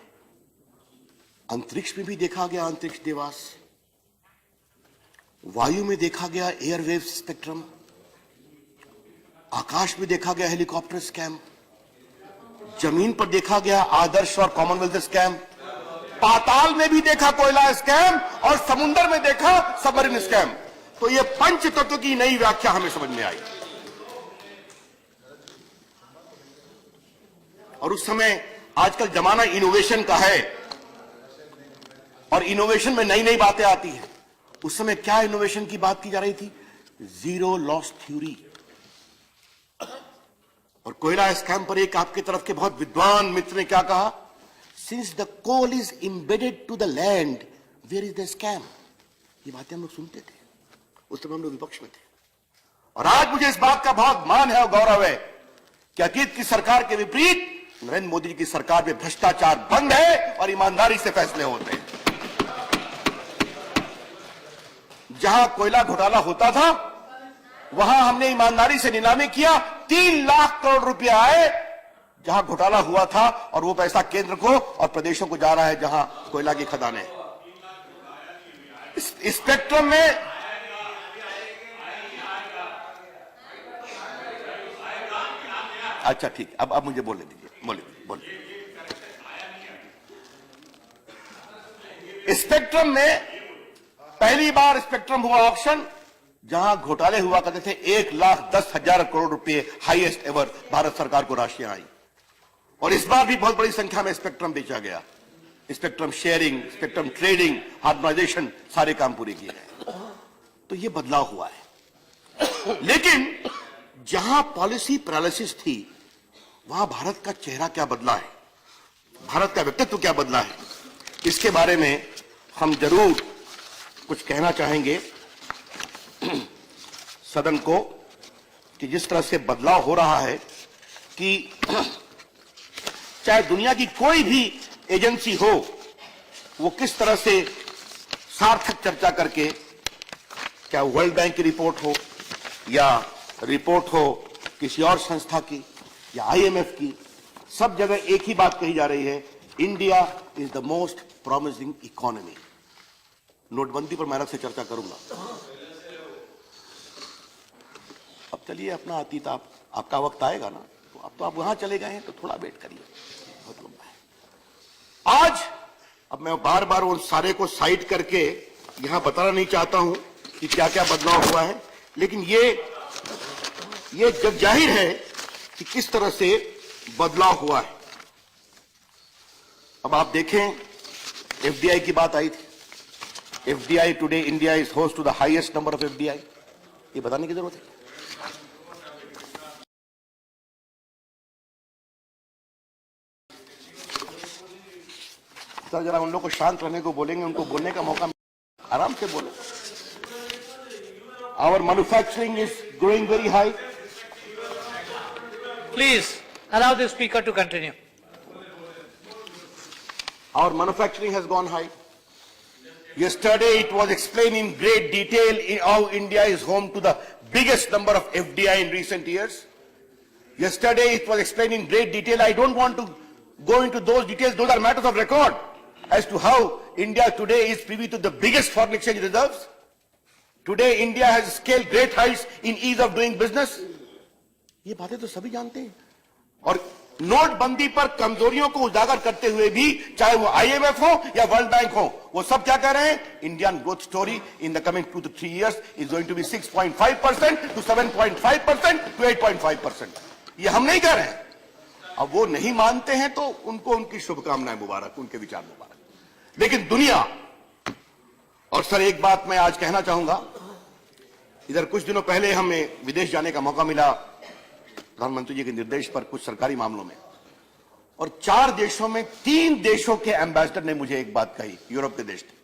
अंतरिक्ष में भी देखा गया अंतरिक्ष देवास, वायु में देखा गया एयरवेव स्पेक्ट्रम, आकाश में देखा गया हेलीकॉप्टर स्कैम, जमीन पर देखा गया आदर्श और कॉमनवेल्थ स्कैम, पाताल में भी देखा कोयला स्कैम और समुद्र में देखा सबमरीन स्कैम। तो ये पंच तत्व की नई व्याख्या हमें समझ में आई। और उस समय, आजकल जमाना इनोवेशन का है और इनोवेशन में नई नई बातें आती हैं। उस समय क्या इनोवेशन की बात की जा रही थी? Zero loss theory. और कोयला स्कैम पर एक आपकी तरफ के बहुत विद्वान मित्र ने क्या कहा? Since the coal is embedded to the land, where is the scam? ये बातें हम लोग सुनते थे, उस समय हम लोग विपक्ष में थे। और आज मुझे इस बात का बहुत मान है और गौरव है कि अतीत की सरकार के विपरीत नरेंद्र मोदी जी की सरकार में भ्रष्टाचार बंद है और ईमानदारी से फैसले होते हैं। जहां कोयला घोटाला होता था, वहां हमने ईमानदारी से नीलामी किया, 3 लाख करोड़ रुपया आए जहां घोटाला हुआ था, और वो पैसा केंद्र को और प्रदेशों को जा रहा है जहां कोयला की खदानें। स्पेक्ट्रम में अच्छा ठीक, अब मुझे बोलने दीजिए, बोलिए। स्पेक्ट्रम में पहली बार स्पेक्ट्रम हुआ ऑक्शन जहां घोटाले हुआ करते थे। 1,10,000 करोड़ रुपए हाईएस्ट एवर भारत सरकार को राशियां आई। और इस बार भी बहुत बड़ी संख्या में स्पेक्ट्रम बेचा गया। Spectrum sharing, spectrum trading, harmonisation, सारे काम पूरे किए गए। तो ये बदलाव हुआ है। लेकिन जहां पॉलिसी पैरालिसिस थी, वहां भारत का चेहरा क्या बदला है, भारत का व्यक्तित्व क्या बदला है, इसके बारे में हम जरूर कुछ कहना चाहेंगे सदन को। कि जिस तरह से बदलाव हो रहा है कि चाहे दुनिया की कोई भी एजेंसी हो, वो किस तरह से सार्थक चर्चा करके, क्या वर्ल्ड बैंक की रिपोर्ट हो या रिपोर्ट हो किसी और संस्था की या आईएमएफ की, सब जगह एक ही बात कही जा रही है, India is the most promising economy. नोटबंदी पर मैं अलग से चर्चा करूंगा। अब चलिए अपना अतीत, आपका वक्त आएगा ना, तो अब तो आप वहां चले गए हैं, तो थोड़ा वेट करिए, बहुत लंबा है। आज अब मैं बार बार उन सारे को साइड करके यहां बताना नहीं चाहता हूं कि क्या क्या बदलाव हुआ है, लेकिन ये जग जाहिर है कि किस तरह से बदलाव हुआ है। अब आप देखें, एफडीआई की बात आई थी। FDI today India is host to the highest number of FDI, ये बताने की जरूरत है। सर जरा उन लोग को शांत रहने को बोलेंगे, उनको बोलने का मौका, आराम से बोले। Our manufacturing is growing very high. Please allow the speaker to continue. Our manufacturing has gone high. Yesterday it was explained in great detail how India is home to the biggest number of FDI in recent years. Yesterday it was explained in great detail. I don't want to go into those details. Those are matters of record as to how India today is privy to the biggest foreign exchange reserves. Today India has scaled great heights in ease of doing business. ये बातें तो सभी जानते हैं। और नोटबंदी पर कमजोरियों को उजागर करते हुए भी, चाहे वो आईएमएफ हो या वर्ल्ड बैंक हो, वो सब क्या कह रहे हैं? Indian growth story in the coming 2 to 3 years is going to be 6.5% to 7.5% to 8.5%। ये हम नहीं कह रहे हैं। अब वो नहीं मानते हैं तो उनको उनकी शुभकामनाएं मुबारक, उनके विचार मुबारक। लेकिन दुनिया, और सर एक बात मैं आज कहना चाहूंगा, इधर कुछ दिनों पहले हमें विदेश जाने का मौका मिला, प्रधानमंत्री जी के निर्देश पर कुछ सरकारी मामलों में, और 4 देशों में 3 देशों के एम्बेसडर ने मुझे एक बात कही, यूरोप के देश थे।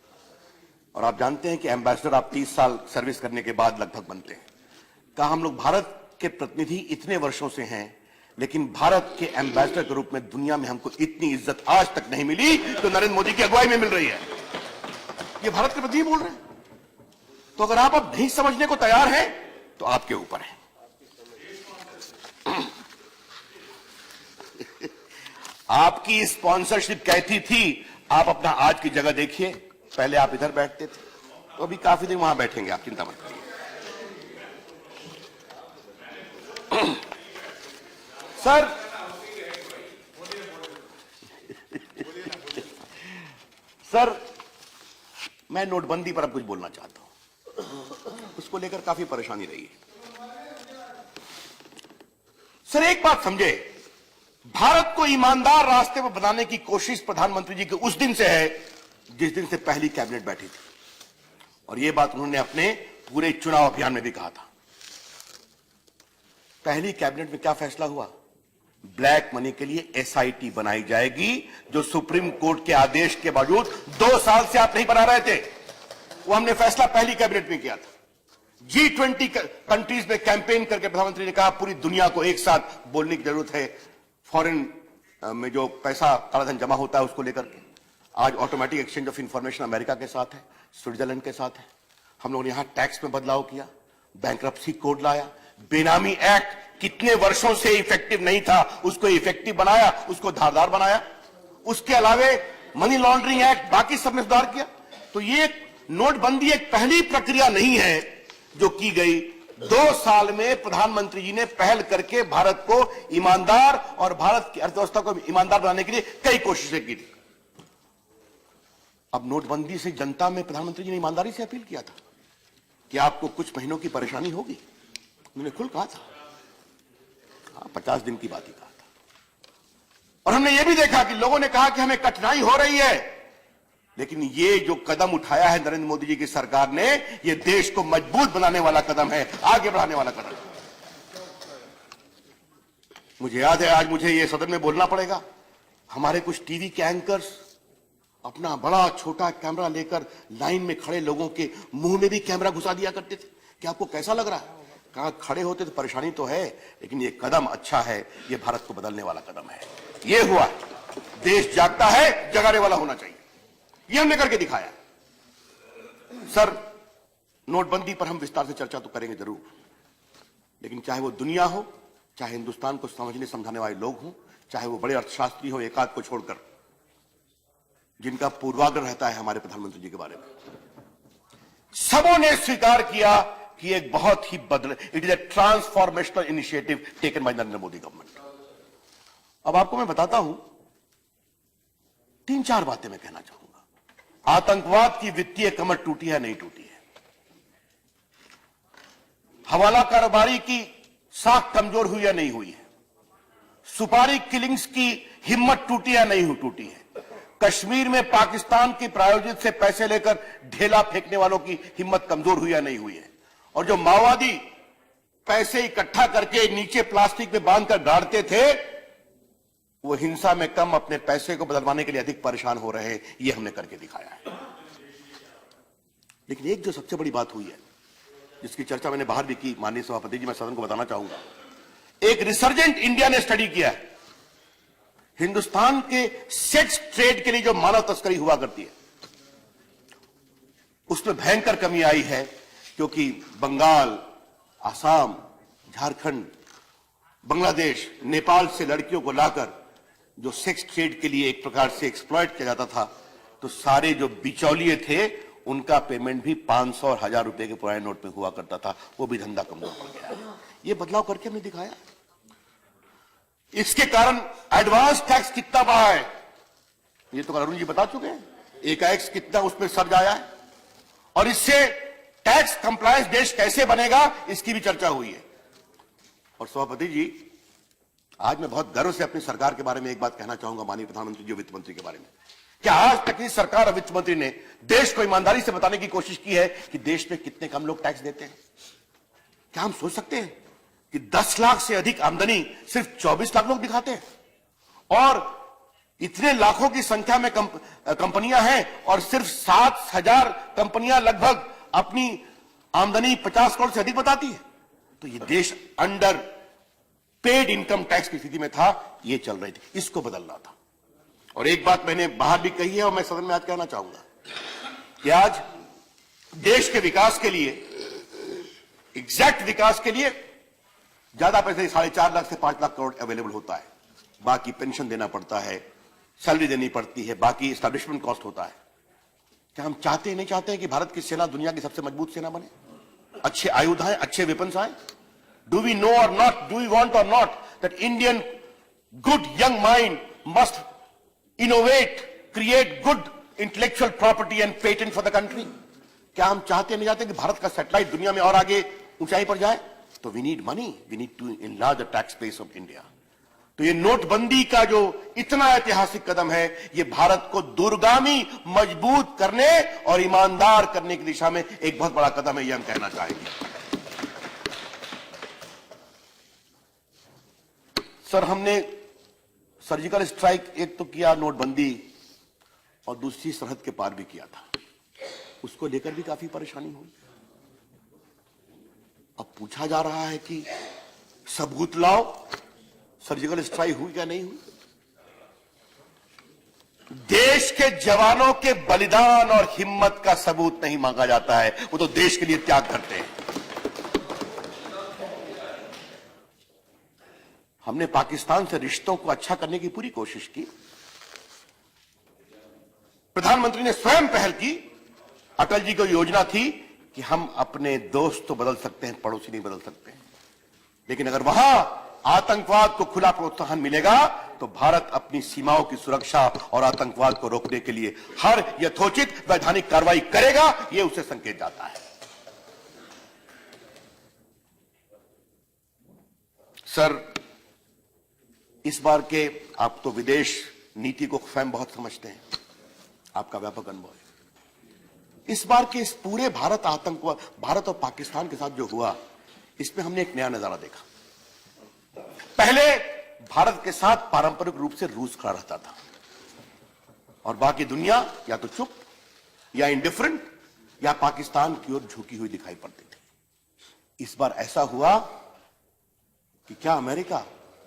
और आप जानते हैं कि एम्बेसडर आप 30 साल सर्विस करने के बाद लगभग बनते हैं। कहा हम लोग भारत के प्रतिनिधि इतने वर्षों से हैं, लेकिन भारत के एम्बेसडर के रूप में दुनिया में हमको इतनी इज्जत आज तक नहीं मिली तो नरेंद्र मोदी की अगुवाई में मिल रही है। ये भारत के प्रतिनिधि बोल रहे हैं। तो अगर आप अब नहीं समझने को तैयार हैं तो आपके ऊपर है। आपकी स्पॉन्सरशिप कहती थी आप अपना आज की जगह देखिए, पहले आप इधर बैठते थे, तो अभी काफी दिन वहां बैठेंगे, आप चिंता मत करिए। सर सर मैं नोटबंदी पर अब कुछ बोलना चाहता हूं, उसको लेकर काफी परेशानी रही है। सर एक बात समझे, भारत को ईमानदार रास्ते पर बनाने की कोशिश प्रधानमंत्री जी के उस दिन से है जिस दिन से पहली कैबिनेट बैठी थी, और यह बात उन्होंने अपने पूरे चुनाव अभियान में भी कहा था। पहली कैबिनेट में क्या फैसला हुआ? ब्लैक मनी के लिए एसआईटी बनाई जाएगी, जो सुप्रीम कोर्ट के आदेश के बावजूद 2 साल से आप नहीं बना रहे थे। वो हमने फैसला पहली कैबिनेट में किया था। G20 कंट्रीज में कैंपेन करके प्रधानमंत्री ने कहा पूरी दुनिया को एक साथ बोलने की जरूरत है, फॉरेन में जो पैसा कालाधन जमा होता है उसको लेकर के। आज automatic exchange of information America के साथ है, स्विट्जरलैंड के साथ है। हम लोगों ने यहां टैक्स में बदलाव किया, बैंकरप्सी कोड लाया, बेनामी एक्ट कितने वर्षों से इफेक्टिव नहीं था उसको इफेक्टिव बनाया, उसको धारदार बनाया। उसके अलावे मनी लॉन्ड्रिंग एक्ट, बाकी सब में सुधार किया। तो ये नोटबंदी एक पहली प्रक्रिया नहीं है जो की गई। 2 साल में प्रधानमंत्री जी ने पहल करके भारत को ईमानदार और भारत की अर्थव्यवस्था को ईमानदार बनाने के लिए कई कोशिशें की थी। अब नोटबंदी से जनता में प्रधानमंत्री जी ने ईमानदारी से अपील किया था कि आपको कुछ महीनों की परेशानी होगी। उन्होंने खुल कहा था, 50 दिन की बात ही कहा था। और हमने यह भी देखा कि लोगों ने कहा कि हमें कठिनाई हो रही है, लेकिन ये जो कदम उठाया है नरेंद्र मोदी जी की सरकार ने, ये देश को मजबूत बनाने वाला कदम है, आगे बढ़ाने वाला कदम है। मुझे याद है आज मुझे ये सदन में बोलना पड़ेगा, हमारे कुछ टीवी के एंकर्स अपना बड़ा छोटा कैमरा लेकर लाइन में खड़े लोगों के मुंह में भी कैमरा घुसा दिया करते थे कि आपको कैसा लग रहा है? कहा खड़े होते तो परेशानी तो है, लेकिन ये कदम अच्छा है, ये भारत को बदलने वाला कदम है। ये हुआ, देश जागता है, जगाने वाला होना चाहिए, ये हमने करके दिखाया। सर नोटबंदी पर हम विस्तार से चर्चा तो करेंगे जरूर, लेकिन चाहे वो दुनिया हो, चाहे हिंदुस्तान को समझने समझाने वाले लोग हों, चाहे वो बड़े अर्थशास्त्री हो, एकाध को छोड़कर, जिनका पूर्वाग्रह रहता है हमारे प्रधानमंत्री जी के बारे में, सबों ने स्वीकार किया कि एक बहुत ही it is a transformational initiative taken by Narendra Modi government. अब आपको मैं बताता हूं, 3-4 बातें मैं कहना चाहूंगा। आतंकवाद की वित्तीय कमर टूटी है, नहीं टूटी है। हवाला कारोबारी की साख कमजोर हुई या नहीं हुई है। सुपारी किलिंग्स की हिम्मत टूटी या नहीं टूटी है। कश्मीर में पाकिस्तान की प्रायोजित से पैसे लेकर ढेला फेंकने वालों की हिम्मत कमजोर हुई या नहीं हुई है। और जो माओवादी पैसे इकट्ठा करके नीचे प्लास्टिक में बांधकर गाड़ते थे, वो हिंसा में कम अपने पैसे को बदलवाने के लिए अधिक परेशान हो रहे हैं। ये हमने करके दिखाया है। लेकिन एक जो सबसे बड़ी बात हुई है, जिसकी चर्चा मैंने बाहर भी की, माननीय सभापति जी, मैं सदन को बताना चाहूंगा। एक रिसर्जेंट इंडिया ने स्टडी किया है, हिंदुस्तान के सेक्स ट्रेड के लिए जो मानव तस्करी हुआ करती है, उसमें भयंकर कमी आई है, क्योंकि बंगाल, आसाम, झारखंड, बांग्लादेश, नेपाल से लड़कियों को लाकर जो सेक्स ट्रेड के लिए एक प्रकार से एक्सप्लॉइट किया जाता था, तो सारे जो बिचौलिए थे उनका पेमेंट भी 500 और 1000 रुपए के पुराने नोट में हुआ करता था। वो भी धंधा कमजोर पड़ गया है। ये बदलाव करके हमने दिखाया। इसके कारण एडवांस टैक्स कितना बढ़ा है, ये तो अरुण जी बता चुके हैं। एकाएक कितना उसमें सर्ज आया है, और इससे टैक्स कंप्लायंस देश कैसे बनेगा, इसकी भी चर्चा हुई है। और सभापति जी, आज मैं बहुत गर्व से अपनी सरकार के बारे में एक बात कहना चाहूंगा, माननीय प्रधानमंत्री जी, वित्त मंत्री के बारे में। क्या आज तक की सरकार और वित्त मंत्री ने देश को ईमानदारी से बताने की कोशिश की है कि देश में कितने कम लोग टैक्स देते हैं? क्या हम सोच सकते हैं कि 10 लाख से अधिक आमदनी सिर्फ 24 लाख लोग दिखाते हैं और इतने लाखों की संख्या में कंपनियां हैं और सिर्फ 7,000 कंपनियां लगभग अपनी आमदनी 50 करोड़ से अधिक बताती है। तो ये देश अंडर पेड इनकम टैक्स की स्थिति में था, ये चल रही थी, इसको बदलना था। और एक बात मैंने बाहर भी कही है और मैं सदन में आज कहना चाहूंगा कि आज देश के विकास के लिए, एग्जैक्ट विकास के लिए ज्यादा पैसे 4.5 लाख से 5 लाख करोड़ अवेलेबल होता है, बाकी पेंशन देना पड़ता है, सैलरी देनी पड़ती है, बाकी एस्टैब्लिशमेंट कॉस्ट होता है। क्या हम चाहते नहीं चाहते हैं कि भारत की सेना दुनिया की सबसे मजबूत सेना बने, अच्छे आयुध आए, अच्छे वेपन्स आए? डू वी नो और नॉट, डू वी वांट और not that Indian good young mind must innovate, create good intellectual property and patent for the country? क्या हम चाहते नहीं चाहते कि भारत का सैटेलाइट दुनिया में और आगे ऊंचाई पर जाए? तो we need money, we need to enlarge the tax base of India. तो ये नोटबंदी का जो इतना ऐतिहासिक कदम है, ये भारत को दूरगामी, मजबूत करने और ईमानदार करने की दिशा में एक बहुत बड़ा कदम है, ये हम कहना चाहेंगे। सर, हमने सर्जिकल स्ट्राइक एक तो किया नोटबंदी और दूसरी सरहद के पार भी किया था, उसको लेकर भी काफी परेशानी हुई। अब पूछा जा रहा है कि सबूत लाओ, सर्जिकल स्ट्राइक हुई क्या नहीं हुई? देश के जवानों के बलिदान और हिम्मत का सबूत नहीं मांगा जाता है, वो तो देश के लिए त्याग करते हैं। हमने पाकिस्तान से रिश्तों को अच्छा करने की पूरी कोशिश की। प्रधानमंत्री ने स्वयं पहल की। अटल जी को योजना थी कि हम अपने दोस्त तो बदल सकते हैं, पड़ोसी नहीं बदल सकते। लेकिन अगर वहां आतंकवाद को खुला प्रोत्साहन मिलेगा तो भारत अपनी सीमाओं की सुरक्षा और आतंकवाद को रोकने के लिए हर यथोचित वैधानिक कार्रवाई करेगा, यह उसे संकेत जाता है। सर, इस बार के आप तो विदेश नीति को स्वयं बहुत समझते हैं, आपका व्यापक अनुभव है। इस बार के इस पूरे भारत और पाकिस्तान के साथ जो हुआ, इसमें हमने एक नया नजारा देखा। पहले भारत के साथ पारंपरिक रूप से रूस खड़ा रहता था और बाकी दुनिया या तो चुप या इंडिफरेंट या पाकिस्तान की ओर झुकी हुई दिखाई पड़ती थी। इस बार ऐसा हुआ कि क्या अमेरिका,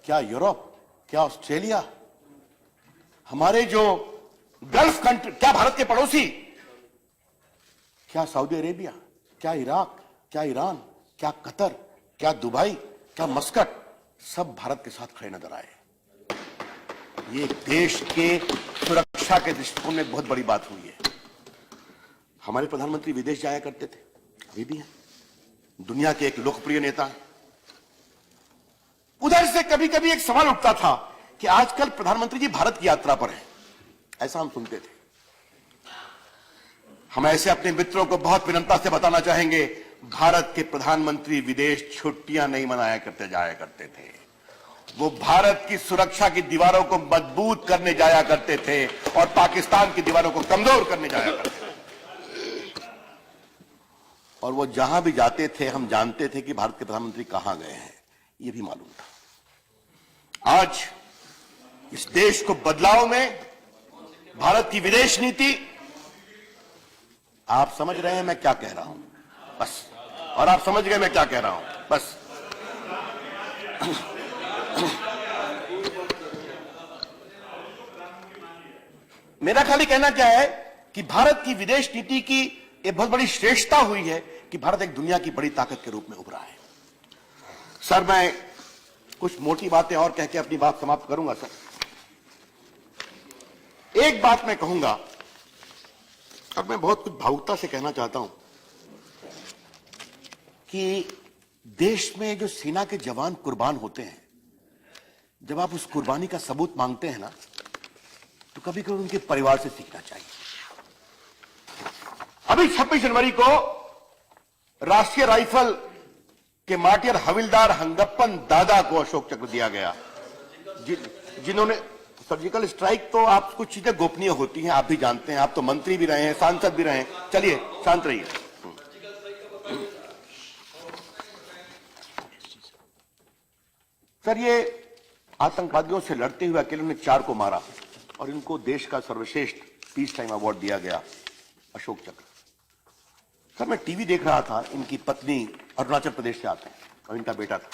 क्या यूरोप, क्या ऑस्ट्रेलिया, हमारे जो गल्फ कंट्री, क्या भारत के पड़ोसी, क्या सऊदी अरेबिया, क्या इराक, क्या ईरान, क्या कतर, क्या दुबई, क्या मस्कट, सब भारत के साथ खड़े नजर आए। ये देश के सुरक्षा के दृष्टिकोण में बहुत बड़ी बात हुई है। हमारे प्रधानमंत्री विदेश जाया करते थे, अभी भी हैं, दुनिया के एक लोकप्रिय नेता हैं। उधर से कभी कभी एक सवाल उठता था कि आजकल प्रधानमंत्री जी भारत की यात्रा पर हैं, ऐसा हम सुनते थे। हम ऐसे अपने मित्रों को बहुत विनम्रता से बताना चाहेंगे, भारत के प्रधानमंत्री विदेश छुट्टियां नहीं मनाया करते जाया करते थे, वो भारत की सुरक्षा की दीवारों को मजबूत करने जाया करते थे और पाकिस्तान की दीवारों को कमजोर करने जाया करते थे। और वो जहां भी जाते थे, हम जानते थे कि भारत के प्रधानमंत्री कहां गए हैं, ये भी मालूम था। आज इस देश को बदलाव में भारत की विदेश नीति, आप समझ रहे हैं मैं क्या कह रहा हूं, बस, और आप समझ गए मैं क्या कह रहा हूं, बस। मेरा खाली कहना क्या है कि भारत की विदेश नीति की एक बहुत बड़ी श्रेष्ठता हुई है कि भारत एक दुनिया की बड़ी ताकत के रूप में उभरा है। सर, मैं कुछ मोटी बातें और कह के अपनी बात समाप्त करूंगा। सर, एक बात मैं कहूंगा और मैं बहुत कुछ भावुकता से कहना चाहता हूं कि देश में जो सेना के जवान कुर्बान होते हैं, जब आप उस कुर्बानी का सबूत मांगते हैं ना, तो कभी कभी उनके परिवार से सीखना चाहिए। अभी 26 जनवरी को राष्ट्रीय राइफल के मार्टियर हविलदार हंगप्पन दादा को अशोक चक्र दिया गया, जिन्होंने सर्जिकल स्ट्राइक, तो आप कुछ चीजें गोपनीय होती हैं, आप भी जानते हैं, आप तो मंत्री भी रहे हैं, सांसद भी रहे हैं। चलिए शांत रहिए। सर, ये आतंकवादियों से लड़ते हुए अकेले ने 4 को मारा और इनको देश का सर्वश्रेष्ठ पीस टाइम अवार्ड दिया गया, अशोक चक्र। सर, मैं टीवी देख रहा था, इनकी पत्नी अरुणाचल प्रदेश से आते हैं और इनका बेटा था।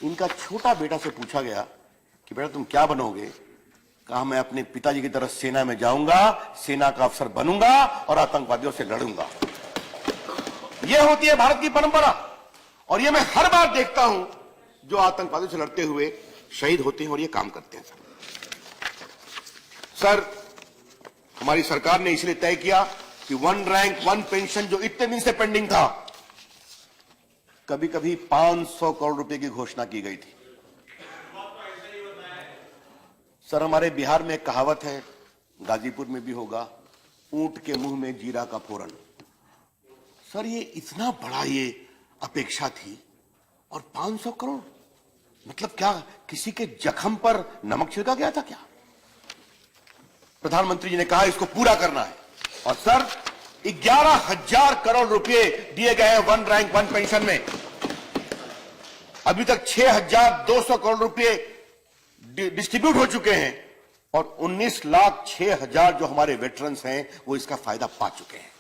इनका छोटा बेटा से पूछा गया कि बेटा तुम क्या बनोगे? कहा मैं अपने पिताजी की तरह सेना में जाऊंगा, सेना का अफसर बनूंगा और आतंकवादियों से लड़ूंगा। यह होती है भारत की परंपरा और यह मैं हर बार देखता हूं जो आतंकवादियों से लड़ते हुए शहीद होते हैं और ये काम करते हैं। सर, हमारी सरकार ने इसलिए तय किया कि 1 रैंक 1 पेंशन जो इतने दिन से पेंडिंग था, कभी कभी 500 करोड़ रुपए की घोषणा की गई थी। सर, हमारे बिहार में एक कहावत है, गाजीपुर में भी होगा, ऊंट के मुंह में जीरा का फोरन। सर, ये इतना बड़ा ये अपेक्षा थी और 500 करोड़ मतलब क्या किसी के जख्म पर नमक छिड़का गया था क्या? प्रधानमंत्री जी ने कहा इसको पूरा करना है और सर 11,000 करोड़ रुपए दिए गए हैं 1 रैंक 1 पेंशन में। अभी तक 6,200 करोड़ रुपए डिस्ट्रीब्यूट हो चुके हैं और 19,06,000 जो हमारे वेटरन्स हैं वो इसका फायदा पा चुके हैं।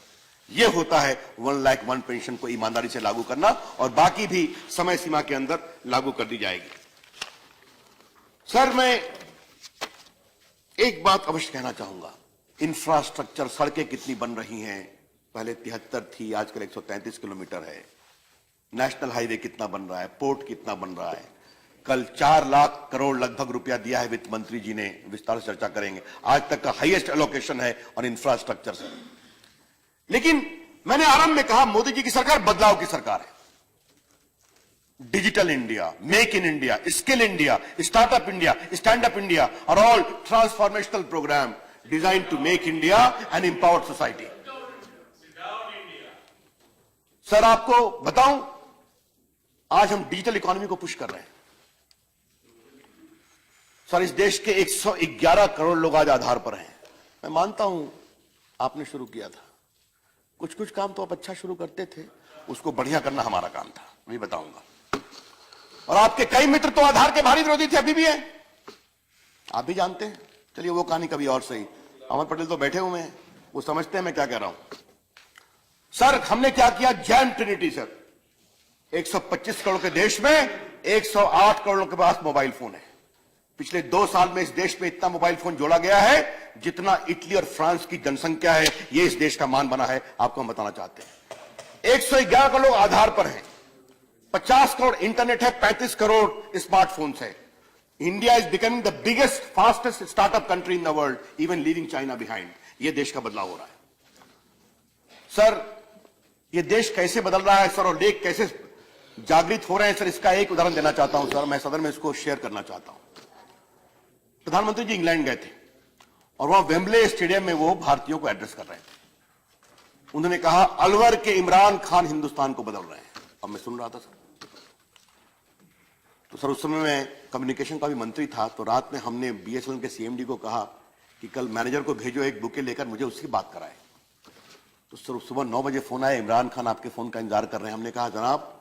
यह होता है 1 लाख 1 पेंशन को ईमानदारी से लागू करना और बाकी भी समय सीमा के अंदर लागू कर दी जाएगी। सर, मैं एक बात अवश्य कहना चाहूंगा, इंफ्रास्ट्रक्चर, सड़कें कितनी बन रही हैं, पहले 73 थी, आजकल 133 किलोमीटर है। नेशनल हाईवे कितना बन रहा है, पोर्ट कितना बन रहा है। कल 4 लाख करोड़ लगभग रुपया दिया है वित्त मंत्री जी ने, विस्तार से चर्चा करेंगे। आज तक का हाईएस्ट एलोकेशन है और इंफ्रास्ट्रक्चर से। लेकिन मैंने आरंभ में कहा मोदी जी की सरकार बदलाव की सरकार है। Digital India, make in India, skill India, startup India, stand up India are all transformational programme design to make India and empowered society. Sir, आपको बताऊं, आज हम डिजिटल इकोनॉमी को पुश कर रहे हैं। सर, इस देश के 111 करोड़ लोग आज आधार पर हैं। मैं मानता हूं आपने शुरू किया था, कुछ काम तो आप अच्छा शुरू करते थे, उसको बढ़िया करना हमारा काम था, मैं बताऊंगा। और आपके कई मित्र तो आधार के भारी विरोधी थे, अभी भी हैं, आप भी जानते हैं। चलिए वो कहानी कभी और सही। अमर पटेल तो बैठे हुए हैं, वो समझते हैं मैं क्या कह रहा हूं। सर, हमने क्या किया, जैम ट्रिनिटी। सर, 125 करोड़ के देश में 108 करोड़ के पास मोबाइल फोन है। पिछले 2 साल में इस देश में इतना मोबाइल फोन जोड़ा गया है जितना इटली और फ्रांस की जनसंख्या है। यह इस देश का मान बना है, आपको हम बताना चाहते हैं। 111 करोड़ लोग आधार पर हैं, 50 करोड़ इंटरनेट है, 35 करोड़ स्मार्टफोन्स है। India is becoming the biggest fastest startup country in the world, even leaving China behind. यह देश का बदलाव हो रहा है। सर, यह देश कैसे बदल रहा है सर, और लोग कैसे जागृत हो रहे हैं सर, इसका एक उदाहरण देना चाहता हूं सर। मैं सदन में इसको शेयर करना चाहता हूं। प्रधानमंत्री जी इंग्लैंड गए थे और वहां वेम्बले स्टेडियम में वो भारतीयों को एड्रेस कर रहे थे। उन्होंने कहा अलवर के इमरान खान हिंदुस्तान को बदल रहे हैं। अब मैं सुन रहा था सर, तो सर उस समय मैं कम्युनिकेशन का भी मंत्री था, तो रात में हमने बीएसएनएल के सीएमडी को कहा कि कल मैनेजर को भेजो एक बुके लेकर, मुझे उसकी बात कराए। तो सर सुबह 9 बजे फोन आया, इमरान खान आपके फोन का इंतजार कर रहे हैं। हमने कहा जनाब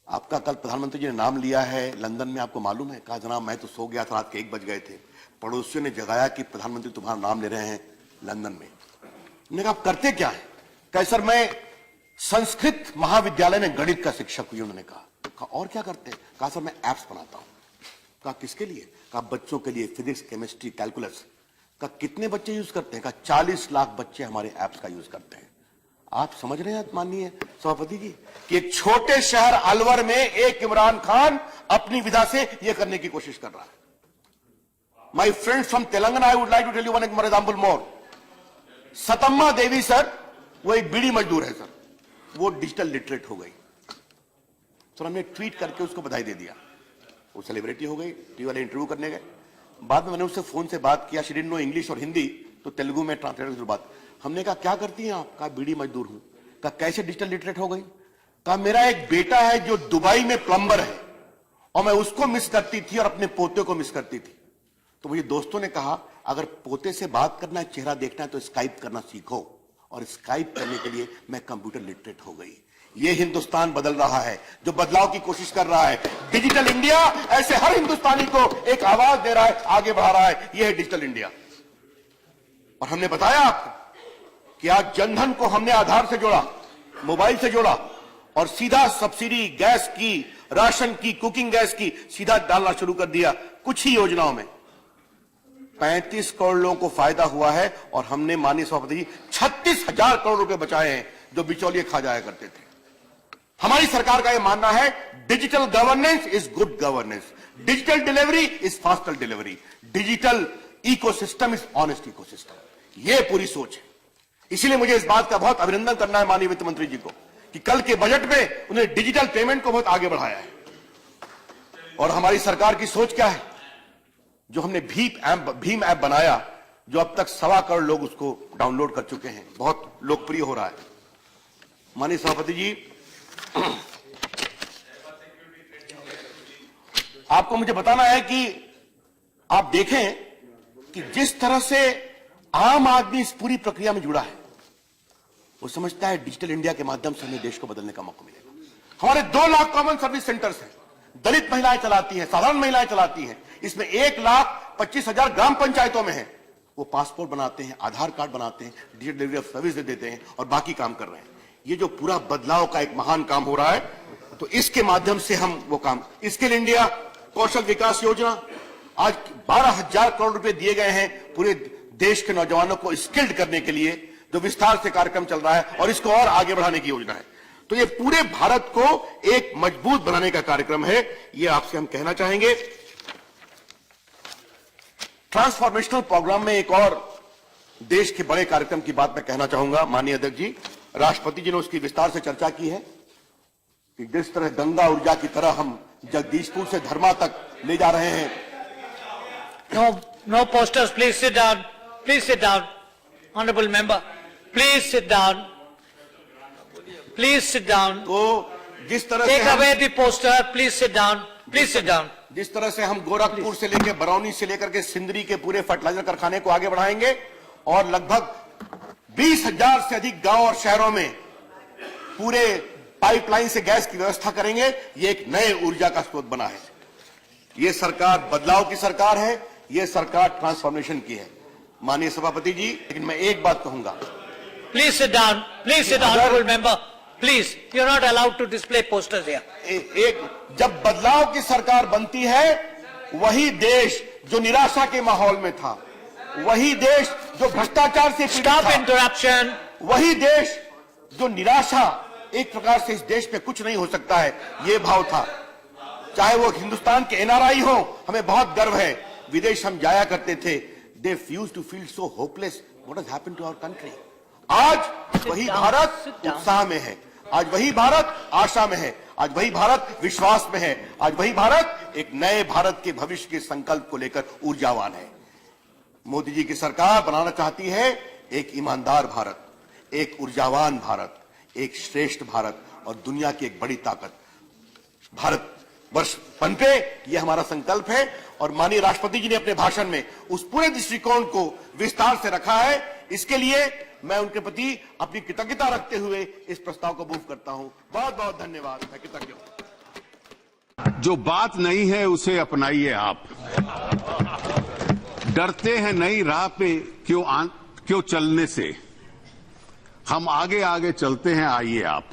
आपका कल प्रधानमंत्री जी ने नाम लिया है लंदन में, आपको मालूम है? कहा जनाब मैं तो सो गया था, रात के 1 बज गए थे, पड़ोसियों ने जगाया कि प्रधानमंत्री तुम्हारा नाम ले रहे हैं लंदन में। हमने कहा आप करते क्या है? कहा सर मैं संस्कृत महाविद्यालय में गणित का शिक्षक हुई। उन्होंने कहा और क्या करते हैं? कहा सर मैं एप्स बनाता हूं। कहा किसके लिए? कहा बच्चों के लिए, फिजिक्स, केमिस्ट्री, कैलकुलस। कहा कितने बच्चे यूज करते हैं? कहा 40 लाख बच्चे हमारे एप्स का यूज करते हैं। आप समझ रहे हैं माननीय सभापति जी कि एक छोटे शहर अलवर में एक इमरान खान अपनी विधा से यह करने की कोशिश कर रहा है। My friends from Telangana, I would like to tell you one example more. Satamma Devi sir, वो एक बीड़ी मजदूर है सर, वो डिजिटल लिटरेट हो गई। सर हमने ट्वीट करके उसको बधाई दे दिया, वो सेलिब्रिटी हो गई। टीवी वाले इंटरव्यू करने गए, बाद में मैंने उससे फोन से बात किया। शी डिडंट नो इंग्लिश और हिंदी, तो तेलुगु में ट्रांसलेटर से बात। हमने कहा क्या करती हैं आप? कहा बीड़ी मजदूर हूं। कहा कैसे डिजिटल लिटरेट हो गई? कहा मेरा एक बेटा है जो दुबई में प्लम्बर है और मैं उसको मिस करती थी और अपने पोते को मिस करती थी। तो मुझे दोस्तों ने कहा अगर पोते से बात करना है, चेहरा देखना है तो स्काइप करना सीखो, और स्काइप करने के लिए मैं कंप्यूटर लिटरेट हो गई। ये हिंदुस्तान बदल रहा है, जो बदलाव की कोशिश कर रहा है। डिजिटल इंडिया ऐसे हर हिंदुस्तानी को एक आवाज दे रहा है, आगे बढ़ा रहा है। ये है डिजिटल इंडिया। और हमने बताया आपको कि आज जनधन को हमने आधार से जोड़ा, मोबाइल से जोड़ा और सीधा सब्सिडी गैस की, राशन की, कुकिंग गैस की सीधा डालना शुरू कर दिया। कुछ ही योजनाओं में 35 करोड़ लोगों को फायदा हुआ है और हमने माननीय सभापति जी 36,000 करोड़ रुपए बचाए हैं जो बिचौलिए खा जाया करते थे। हमारी सरकार का यह मानना है digital governance is good governance, digital delivery is faster delivery, digital ecosystem is honest ecosystem. यह पूरी सोच है। इसीलिए मुझे इस बात का बहुत अभिनंदन करना है माननीय वित्त मंत्री जी को कि कल के बजट में उन्होंने डिजिटल पेमेंट को बहुत आगे बढ़ाया है। और हमारी सरकार की सोच क्या है, जो हमने भीम ऐप बनाया, जो अब तक 1.25 करोड़ लोग उसको डाउनलोड कर चुके हैं, बहुत लोकप्रिय हो रहा है। माननीय सभापति जी, आपको मुझे बताना है कि आप देखें कि जिस तरह से आम आदमी इस पूरी प्रक्रिया में जुड़ा है, वो समझता है डिजिटल इंडिया के माध्यम से हमें देश को बदलने का मौका मिलेगा। हमारे 2 लाख कॉमन सर्विस सेंटर्स हैं, दलित महिलाएं चलाती हैं, साधारण महिलाएं चलाती हैं। इसमें 1,25,000 ग्राम पंचायतों में है। वो पासपोर्ट बनाते हैं, आधार कार्ड बनाते हैं, डिजिटल डिलीवरी ऑफ सर्विस दे देते हैं और बाकी काम कर रहे हैं। ये जो पूरा बदलाव का एक महान काम हो रहा है, तो इसके माध्यम से हम वो काम, स्किल इंडिया कौशल विकास योजना, आज 12,000 करोड़ रुपए दिए गए हैं पूरे देश के नौजवानों को स्किल्ड करने के लिए, जो विस्तार से कार्यक्रम चल रहा है और इसको और आगे बढ़ाने की योजना है। तो ये पूरे भारत को एक मजबूत बनाने का कार्यक्रम है। ये आपसे हम कहना चाहेंगे। ट्रांसफॉर्मेशनल प्रोग्राम में एक और देश के बड़े कार्यक्रम की बात मैं कहना चाहूंगा। माननीय अध्यक्ष जी, राष्ट्रपति जी ने उसकी विस्तार से चर्चा की है कि जिस तरह गंगा ऊर्जा की तरह हम जगदीशपुर से धर्मा तक ले जा रहे हैं। No posters, please sit down. Please sit down. Honorable member, please sit down. Please sit down. तो जिस तरह Take से away the poster, please sit down. Please sit down. जिस तरह से हम गोरखपुर से लेकर बरौनी से लेकर के सिंदरी के पूरे फर्टिलाइजर कारखाने को आगे बढ़ाएंगे और लगभग 20,000 से अधिक गांव और शहरों में पूरे पाइपलाइन से गैस की व्यवस्था करेंगे। ये एक नए ऊर्जा का स्रोत बना है। ये सरकार बदलाव की सरकार है, ये सरकार ट्रांसफॉर्मेशन की है। माननीय सभापति जी, लेकिन मैं एक बात कहूंगा। Please sit down. Please sit down, honorable member. Please, you are not allowed to display posters here. जब बदलाव की सरकार बनती है, वही देश जो निराशा के माहौल में था, वही देश जो भ्रष्टाचार से पीड़ित Stop था, interruption. वही देश जो निराशा, एक प्रकार से इस देश में कुछ नहीं हो सकता है, ये भाव था। चाहे वो हिंदुस्तान के एनआरआई हो, हमें बहुत गर्व है, विदेश हम जाया करते थे। They used to feel so hopeless. What has happened to our country? आज वही भारत उत्साह में है, आज वही भारत आशा में है, आज वही भारत विश्वास में है, आज वही भारत एक नए भारत के भविष्य के संकल्प को लेकर ऊर्जावान है। मोदी जी की सरकार बनाना चाहती है एक ईमानदार भारत, एक ऊर्जावान भारत, एक श्रेष्ठ भारत और दुनिया की एक बड़ी ताकत भारत वर्ष पनपे। यह हमारा संकल्प है और माननीय राष्ट्रपति जी ने अपने भाषण में उस पूरे दृष्टिकोण को विस्तार से रखा है। इसके लिए मैं उनके प्रति अपनी कृतज्ञता रखते हुए इस प्रस्ताव को मूव करता हूं। बहुत बहुत धन्यवाद। मैं कृतज्ञ हूं। जो बात नहीं है उसे अपनाइए आप। डरते हैं नई राह पे क्यों चलने से, हम आगे आगे चलते हैं, आइए आप।